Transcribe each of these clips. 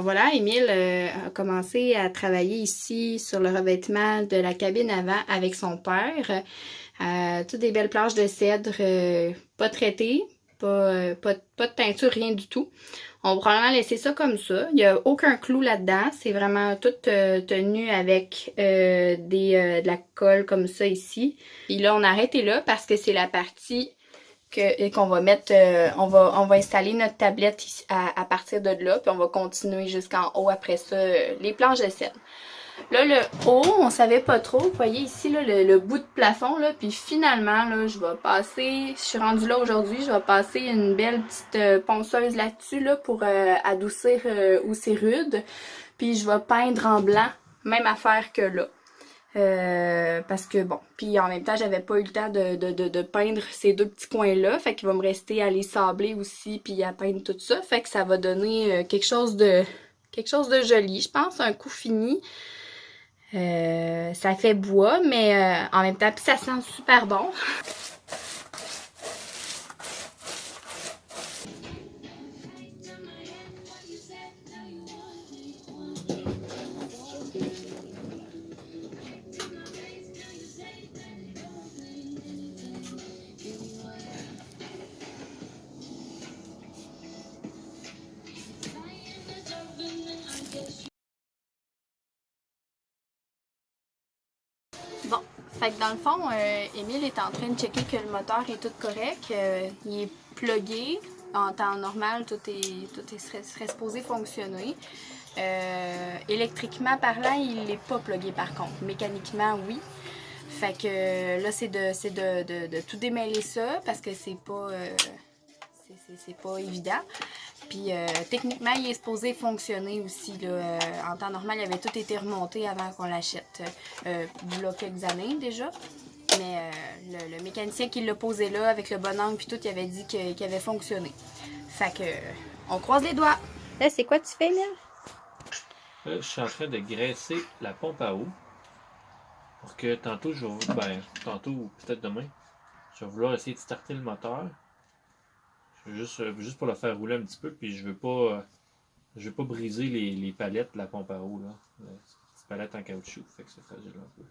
Alors voilà, Émile a commencé à travailler ici sur le revêtement de la cabine avant avec son père. Toutes des belles planches de cèdre, pas traitées, pas de teinture, rien du tout. On va probablement laisser ça comme ça. Il n'y a aucun clou là-dedans. C'est vraiment tout tenu avec de la colle comme ça ici. Puis là, on a arrêté là parce que c'est la partie qu'on va mettre, on va installer notre tablette ici, à partir de là, puis on va continuer jusqu'en haut après ça, les planches de cèdre. Là, le haut, on savait pas trop. Vous voyez ici, là, le bout de plafond, là, puis finalement, là, je vais passer, je suis rendue là aujourd'hui, je vais passer une belle petite ponceuse là-dessus, là, pour adoucir où c'est rude. Puis je vais peindre en blanc, même affaire que là. Parce que bon, puis en même temps j'avais pas eu le temps de peindre ces deux petits coins là, fait qu'il va me rester à les sabler aussi puis à peindre tout ça, fait que ça va donner quelque chose de joli, je pense, un coup fini. Ça fait bois mais en même temps puis ça sent super bon. Bon, fait que dans le fond, Émile est en train de checker que le moteur est tout correct. Il est plugué. En temps normal, tout serait supposé fonctionner. Électriquement parlant, il n'est pas plugué par contre. Mécaniquement, oui. Fait que là, c'est de tout démêler ça parce que c'est pas évident. Puis techniquement, il est supposé fonctionner aussi. Là. En temps normal, il avait tout été remonté avant qu'on l'achète. Il y a quelques années déjà. Mais le mécanicien qui l'a posé là, avec le bon angle puis tout, il avait dit qu'il avait fonctionné. Fait que on croise les doigts. Là, c'est quoi tu fais, là? Là, je suis en train de graisser la pompe à eau. Pour que tantôt, tantôt ou peut-être demain, je vais vouloir essayer de starter le moteur. Juste pour le faire rouler un petit peu, puis je veux pas briser les palettes de la pompe à eau, là. Les palettes en caoutchouc, fait que c'est fragile un peu.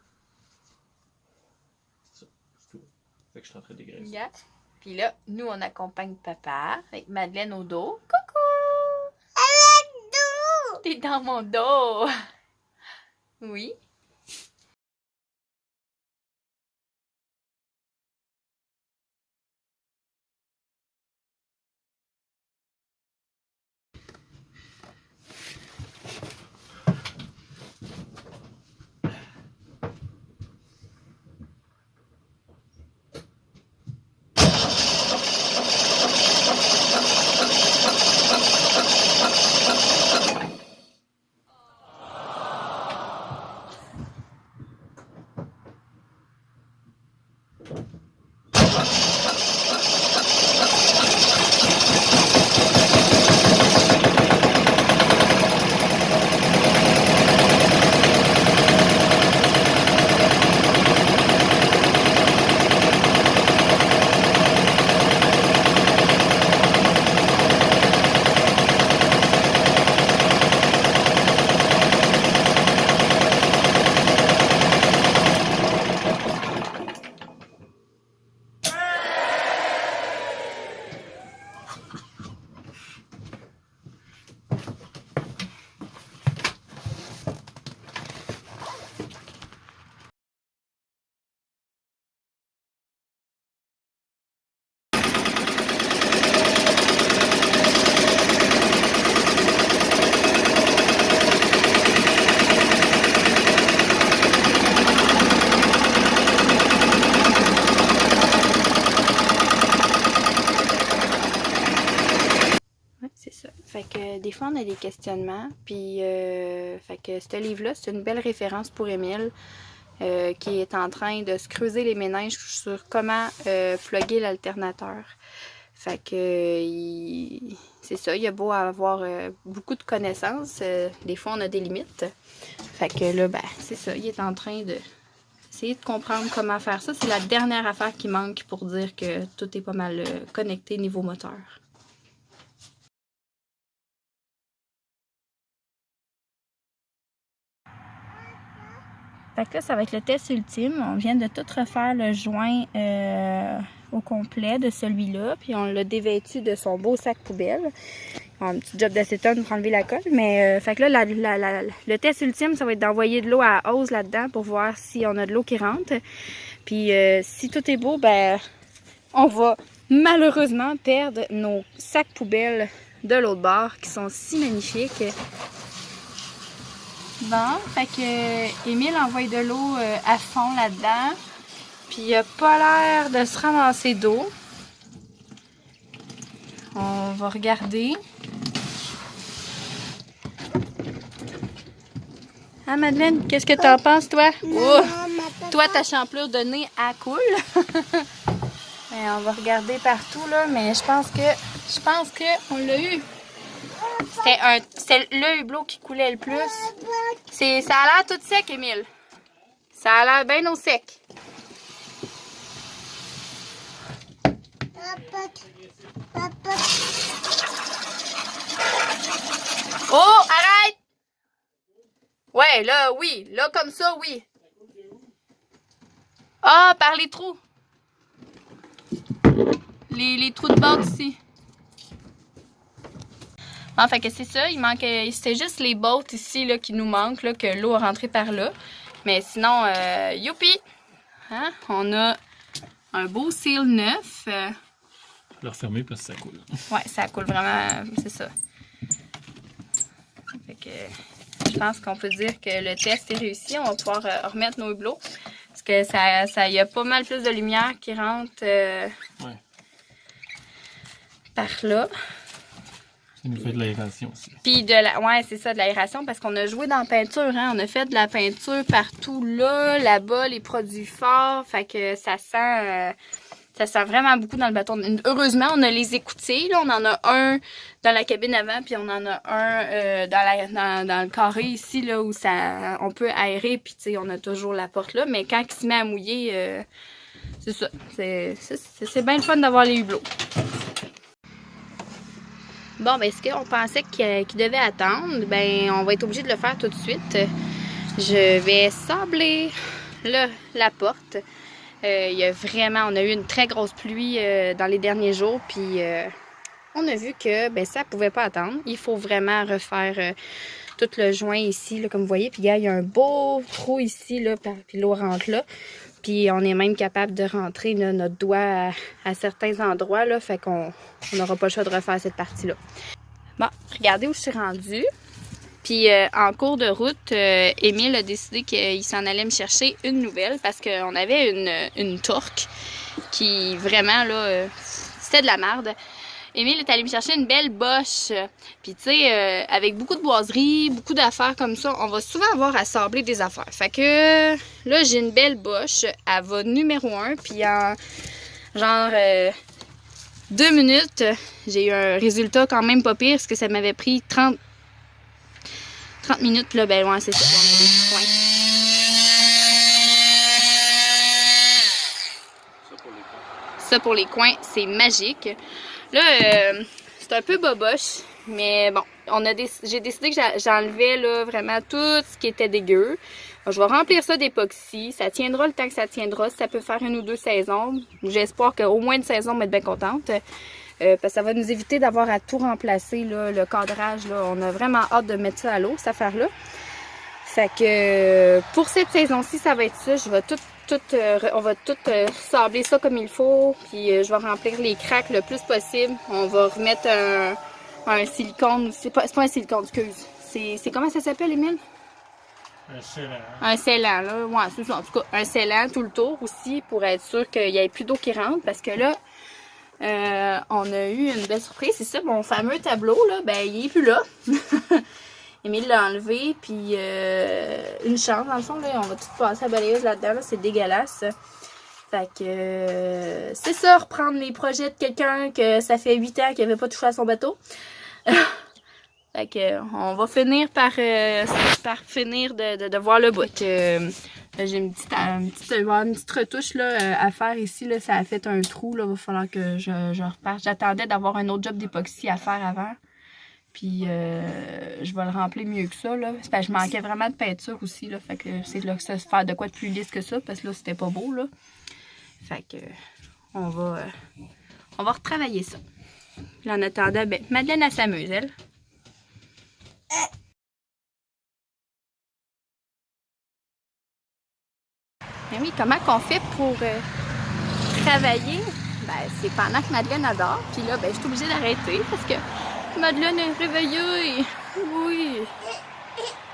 Ça, c'est tout. Fait que je suis en train de dégraisser. Yeah. Puis là, nous, on accompagne papa avec Madeleine au dos. Coucou! T'es dans mon dos! Oui. C'est ça. Fait que des fois, on a des questionnements. Puis, fait que ce livre-là, c'est une belle référence pour Émile, qui est en train de se creuser les méninges sur comment plugger l'alternateur. Fait que, c'est ça, il a beau avoir beaucoup de connaissances, des fois, on a des limites. Fait que là, ben, c'est ça, il est en train de essayer de comprendre comment faire ça. C'est la dernière affaire qui manque pour dire que tout est pas mal connecté niveau moteur. Fait que là, ça va être le test ultime. On vient de tout refaire le joint au complet de celui-là. Puis on l'a dévêtu de son beau sac poubelle. Un petit job d'acétone pour enlever la colle. Mais fait que là, le test ultime, ça va être d'envoyer de l'eau à hausse là-dedans pour voir si on a de l'eau qui rentre. Puis si tout est beau, ben on va malheureusement perdre nos sacs poubelles de l'autre bord qui sont si magnifiques. Bon, fait que Émile envoie de l'eau à fond là-dedans. Puis il a pas l'air de se ramasser d'eau. On va regarder. Ah Madeleine, qu'est-ce que t'en penses toi? Oh! Toi ta champlure de nez à coule. Mais on va regarder partout là, mais je pense que on l'a eu. C'est le hublot qui coulait le plus. Ça a l'air tout sec, Émile. Ça a l'air bien au sec. Oh, arrête! Ouais, là, oui. Là, comme ça, oui. Ah, par les trous. Les trous de bord ici. Bon, fait que c'est ça, il manquait. C'est juste les bottes ici là, qui nous manquent, là, que l'eau a rentré par là. Mais sinon, youpi! Hein? On a un beau seal neuf. Je vais refermer parce que ça coule. Ouais, ça coule vraiment, c'est ça. Fait que je pense qu'on peut dire que le test est réussi. On va pouvoir remettre nos hublots. Parce que y a pas mal plus de lumière qui rentre par là. Ça nous fait de l'aération aussi. Puis ouais, c'est ça, de l'aération, parce qu'on a joué dans la peinture, hein. On a fait de la peinture partout là-bas, les produits forts. Fait que ça sent vraiment beaucoup dans le bâton. Heureusement, on a les écoutiers, là. On en a un dans la cabine avant, puis on en a un dans le carré ici, là, où on peut aérer, puis tu sais, on a toujours la porte là. Mais quand il se met à mouiller, c'est ça. C'est bien le fun d'avoir les hublots. Bon, ben, ce qu'on pensait qu'il devait attendre, ben, on va être obligé de le faire tout de suite. Je vais sabler la porte. On a eu une très grosse pluie dans les derniers jours, puis on a vu que ben, ça pouvait pas attendre. Il faut vraiment refaire tout le joint ici, là, comme vous voyez. Puis il y a un beau trou ici, là, puis l'eau rentre là. Puis on est même capable de rentrer là, notre doigt à certains endroits, là, fait qu'on n'aura pas le choix de refaire cette partie-là. Bon, regardez où je suis rendue. Puis en cours de route, Émile a décidé qu'il s'en allait me chercher une nouvelle parce qu'on avait une torque qui vraiment, là, c'était de la merde. Émile est allé me chercher une belle bosse. Puis tu sais, avec beaucoup de boiseries, beaucoup d'affaires comme ça, on va souvent avoir à sabler des affaires. Fait que là, j'ai une belle bosse. Elle va numéro 1. Puis en genre 2 minutes, j'ai eu un résultat quand même pas pire parce que ça m'avait pris 30 minutes. Là, ben ouais, c'est ça. On a des petits points. Ça pour les coins, c'est magique. Là, c'est un peu boboche, mais bon, j'ai décidé que j'enlevais là vraiment tout ce qui était dégueu. Je vais remplir ça d'époxy, ça tiendra le temps que ça tiendra, ça peut faire 1 ou 2 saisons. J'espère qu'au moins une saison, on va être bien contente. Parce que ça va nous éviter d'avoir à tout remplacer, là, le cadrage. Là. On a vraiment hâte de mettre ça à l'eau, cette affaire-là. Fait que pour cette saison-ci, ça va être ça. On va tout sabler ça comme il faut. Puis je vais remplir les craques le plus possible. On va remettre un silicone. C'est pas un silicone, excuse. C'est comment ça s'appelle, Émile? Un scellant. Un scellant, là. Ouais, c'est ça. En tout cas, un scellant tout le tour aussi pour être sûr qu'il n'y ait plus d'eau qui rentre. Parce que là, on a eu une belle surprise. C'est ça, mon fameux tableau, là, ben, il est plus là. Émile l'a enlevé, puis une chance, dans le fond, là, on va tout passer à la balayeuse là-dedans, là, c'est dégueulasse. Fait que c'est ça, reprendre les projets de quelqu'un que ça fait 8 ans qu'il n'avait pas touché à son bateau. Fait que on va finir par finir de voir le bout. J'ai une petite retouche là, à faire ici, là, ça a fait un trou, là, va falloir que je reparte. J'attendais d'avoir un autre job d'époxy à faire avant. Puis je vais le remplir mieux que ça, là. Parce que je manquais vraiment de peinture aussi, là. Fait que c'est là que ça se faire de quoi de plus lisse que ça, parce que là, c'était pas beau, là. Fait que on va retravailler ça. Puis en attendant, ben, Madeleine, elle s'amuse, elle. Mais oui, comment qu'on fait pour travailler? Ben, c'est pendant que Madeleine adore. Puis là, ben, je suis obligée d'arrêter parce que Madeleine est réveillée. Oui.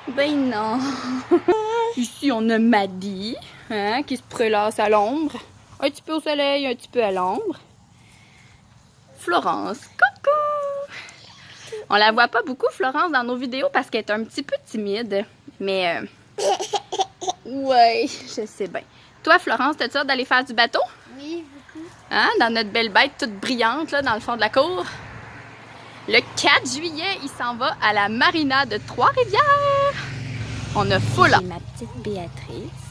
Ben non. Ici, on a Maddy, hein, qui se prélasse à l'ombre. Un petit peu au soleil, un petit peu à l'ombre. Florence, coucou! On la voit pas beaucoup, Florence, dans nos vidéos parce qu'elle est un petit peu timide. Mais, ouais, je sais bien. Toi, Florence, t'as-tu hâte d'aller faire du bateau? Oui, beaucoup. Hein, dans notre belle bête toute brillante, là, dans le fond de la cour. Le 4 juillet, il s'en va à la marina de Trois-Rivières. On a full. C'est ma petite Béatrice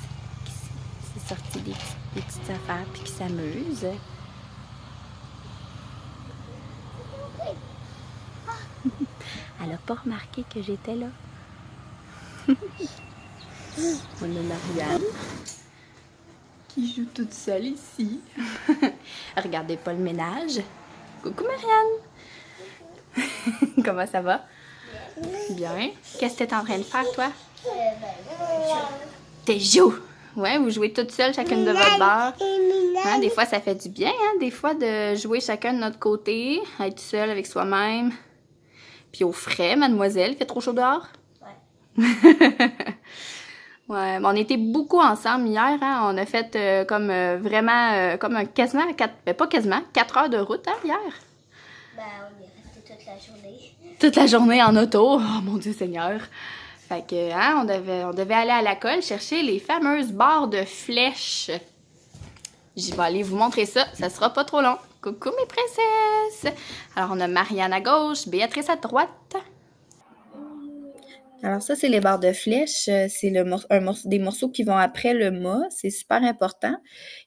qui s'est sortie des petites affaires puis qui s'amuse. Elle a pas remarqué que j'étais là. On a Marianne qui joue toute seule ici. Regardez pas le ménage. Coucou Marianne. Comment ça va? Bien. Qu'est-ce que t'es en train de faire, toi? T'es joues. Ouais, vous jouez toutes seules, chacune de votre bord. Hein, des fois, ça fait du bien, hein? Des fois, de jouer chacun de notre côté, être seul avec soi-même. Puis au frais, mademoiselle, il fait trop chaud dehors? Ouais. Ouais, on était beaucoup ensemble hier, hein? On a fait comme vraiment, comme un quasiment, pas quasiment, 4 heures de route, hein, hier? Ben, on est resté toute la journée. Toute la journée en auto. Oh mon Dieu Seigneur. Fait que, hein, on devait aller à la colle chercher les fameuses barres de flèches. J'y vais aller vous montrer ça. Ça sera pas trop long. Coucou mes princesses. Alors, on a Marianne à gauche, Béatrice à droite. Alors ça, c'est les barres de flèches. C'est des morceaux qui vont après le mât. C'est super important.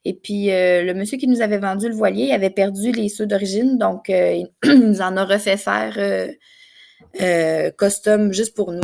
Et puis, le monsieur qui nous avait vendu le voilier, il avait perdu les ceux d'origine. Donc, il nous en a refait faire custom juste pour nous.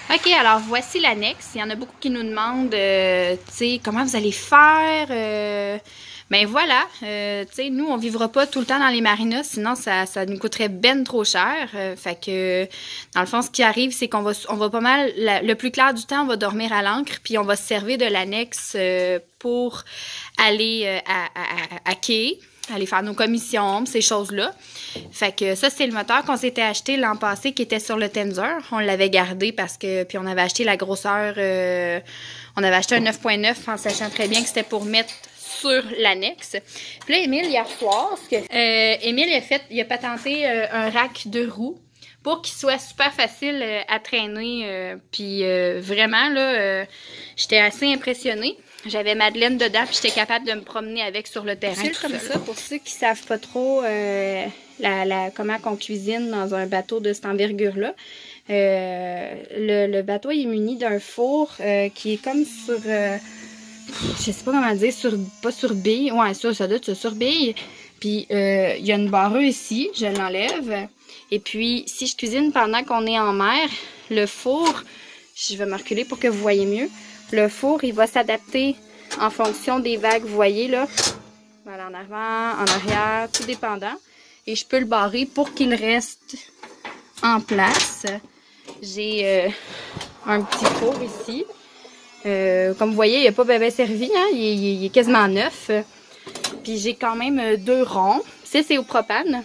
OK, alors voici l'annexe. Il y en a beaucoup qui nous demandent, tu sais, comment vous allez faire. Ben voilà, tu sais, nous, on vivra pas tout le temps dans les marinas, sinon ça nous coûterait ben trop cher. Fait que, dans le fond, ce qui arrive, c'est qu'on va pas mal, le plus clair du temps, on va dormir à l'ancre, puis on va se servir de l'annexe pour aller à quai, aller faire nos commissions, ces choses-là. Fait que ça, c'est le moteur qu'on s'était acheté l'an passé qui était sur le Tenzer. On l'avait gardé parce que, puis on avait acheté la grosseur, on avait acheté un 9.9 en sachant très bien que c'était pour mettre sur l'annexe. Puis là, Émile, hier soir, Émile, il a patenté un rack de roues pour qu'il soit super facile à traîner. Puis vraiment, là, j'étais assez impressionnée. J'avais Madeleine dedans, puis j'étais capable de me promener avec sur le terrain. C'est comme ça, pour ceux qui savent pas trop comment on cuisine dans un bateau de cette envergure-là. Le bateau est muni d'un four qui est comme sur... je sais pas comment dire, pas sur bille. Ouais, ça doit être sur bille. Puis, il y a une barreuse ici, je l'enlève. Et puis, si je cuisine pendant qu'on est en mer, le four, je vais me reculer pour que vous voyez mieux. Le four, il va s'adapter en fonction des vagues, vous voyez là. Voilà, en avant, en arrière, tout dépendant. Et je peux le barrer pour qu'il reste en place. J'ai un petit four ici. Comme vous voyez, il n'a pas bien servi, hein? Il est quasiment neuf. Puis j'ai quand même 2 ronds. Ça, c'est au propane.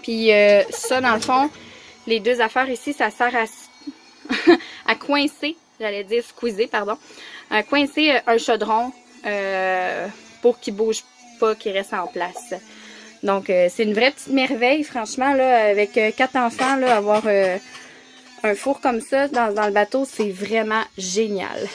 Puis ça, dans le fond, les 2 affaires ici, ça sert à coincer, j'allais dire squeezer, pardon, à coincer un chaudron pour qu'il ne bouge pas, qu'il reste en place. Donc, c'est une vraie petite merveille, franchement, là, avec 4 enfants, là, avoir un four comme ça dans le bateau, c'est vraiment génial.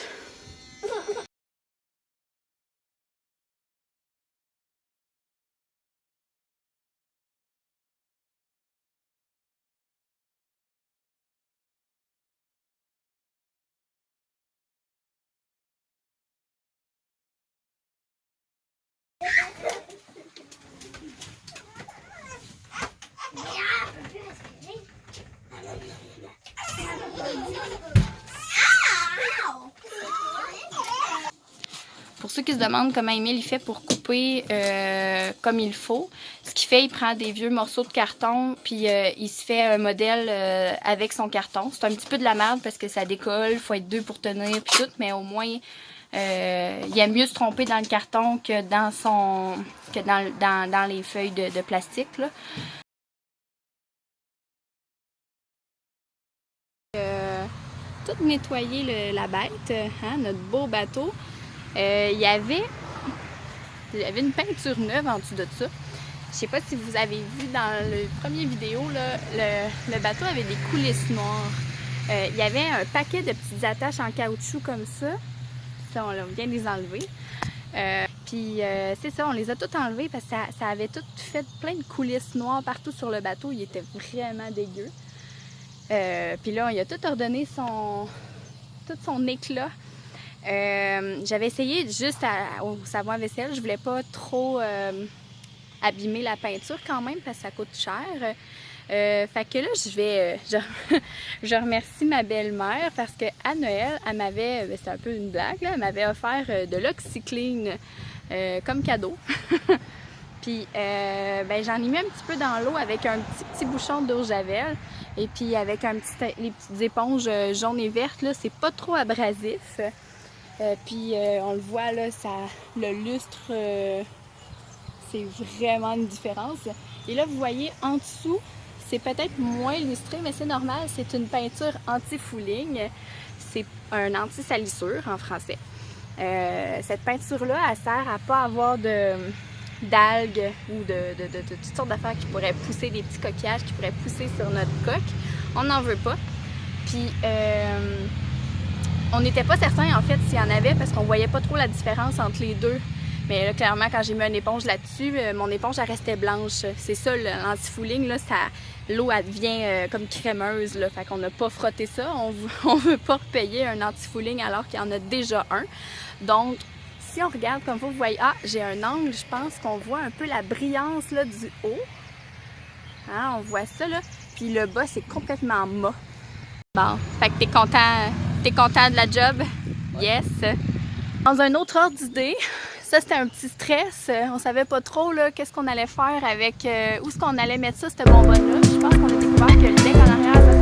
ceux qui se demandent comment Émile il fait pour couper comme il faut, ce qu'il fait, il prend des vieux morceaux de carton, puis il se fait un modèle avec son carton. C'est un petit peu de la merde parce que ça décolle, il faut être 2 pour tenir, puis tout, mais au moins, il aime mieux se tromper dans le carton que dans les feuilles de plastique, là. Tout nettoyer la bête, hein, notre beau bateau. Il y avait une peinture neuve en dessous de ça. Je sais pas si vous avez vu dans le premier vidéo, là, le bateau avait des coulisses noires. Il y avait un paquet de petites attaches en caoutchouc comme ça. Ça, on vient de les enlever. Puis c'est ça, on les a toutes enlevées parce que ça avait tout fait plein de coulisses noires partout sur le bateau. Il était vraiment dégueu. Puis là, il a tout ordonné tout son éclat. J'avais essayé juste au savon à vaisselle. Je voulais pas trop abîmer la peinture quand même parce que ça coûte cher. Fait que là, je remercie ma belle-mère parce qu'à Noël, elle m'avait, c'est un peu une blague, là, elle m'avait offert de l'OxyClean comme cadeau. Puis ben, j'en ai mis un petit peu dans l'eau avec un petit bouchon d'eau Javel. Et puis avec les petites éponges jaunes et vertes, là, c'est pas trop abrasif. Puis on le voit là, le lustre, c'est vraiment une différence. Et là, vous voyez en dessous, c'est peut-être moins lustré, mais c'est normal, c'est une peinture anti-fouling. C'est un anti-salissure en français. Cette peinture-là, elle sert à pas avoir d'algues ou de toutes sortes d'affaires qui pourraient pousser, des petits coquillages qui pourraient pousser sur notre coque. On n'en veut pas. Puis on n'était pas certain en fait s'il y en avait parce qu'on voyait pas trop la différence entre les deux. Mais là, clairement, quand j'ai mis une éponge là-dessus, mon éponge elle restait blanche. C'est ça, l'anti-fouling, là, l'eau elle devient comme crémeuse. Là, fait qu'on n'a pas frotté ça. On veut pas repayer un anti-fouling alors qu'il y en a déjà un. Donc, si on regarde comme vous voyez, j'ai un angle, je pense qu'on voit un peu la brillance là, du haut. Hein, on voit ça là. Puis le bas, c'est complètement mat. Bon, fait que t'es content de la job? Yes! Dans un autre ordre d'idée, ça c'était un petit stress. On savait pas trop là qu'est-ce qu'on allait faire avec, où est-ce qu'on allait mettre ça, cette bonbonne-là. Je pense qu'on a découvert que le deck en arrière,